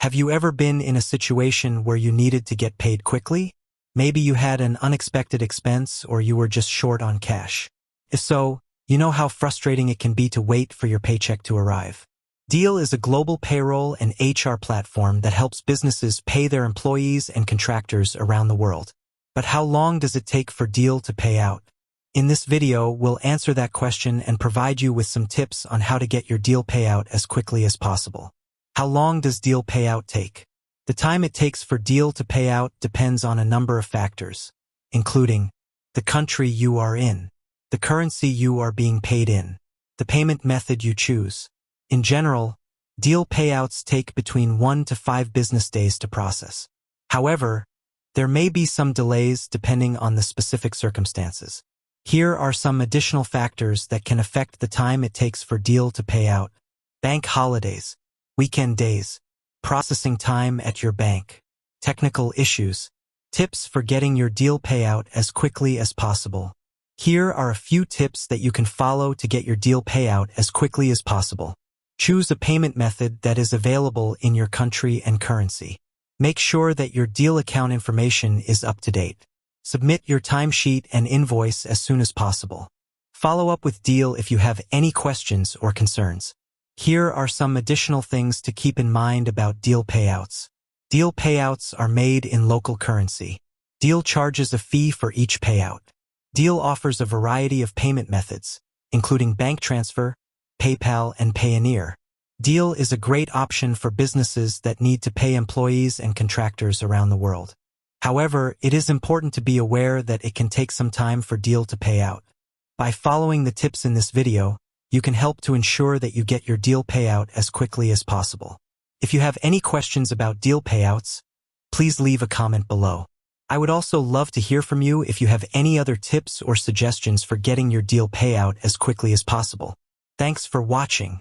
Have you ever been in a situation where you needed to get paid quickly? Maybe you had an unexpected expense or you were just short on cash. If so, you know how frustrating it can be to wait for your paycheck to arrive. Deel is a global payroll and HR platform that helps businesses pay their employees and contractors around the world. But how long does it take for Deel to pay out? In this video, we'll answer that question and provide you with some tips on how to get your Deel payout as quickly as possible. How long does Deel payout take? The time it takes for Deel to pay out depends on a number of factors, including the country you are in, the currency you are being paid in, the payment method you choose. In general, Deel payouts take between 1 to 5 business days to process. However, there may be some delays depending on the specific circumstances. Here are some additional factors that can affect the time it takes for Deel to pay out. Bank holidays, weekend days, processing time at your bank, technical issues, tips for getting your Deel payout as quickly as possible. Here are a few tips that you can follow to get your Deel payout as quickly as possible. Choose a payment method that is available in your country and currency. Make sure that your Deel account information is up to date. Submit your timesheet and invoice as soon as possible. Follow up with Deel if you have any questions or concerns. Here are some additional things to keep in mind about Deel payouts. Deel payouts are made in local currency. Deel charges a fee for each payout. Deel offers a variety of payment methods, including bank transfer, PayPal, and Payoneer. Deel is a great option for businesses that need to pay employees and contractors around the world. However, it is important to be aware that it can take some time for Deel to pay out. By following the tips in this video, you can help to ensure that you get your Deel payout as quickly as possible. If you have any questions about Deel payouts, please leave a comment below. I would also love to hear from you if you have any other tips or suggestions for getting your Deel payout as quickly as possible. Thanks for watching.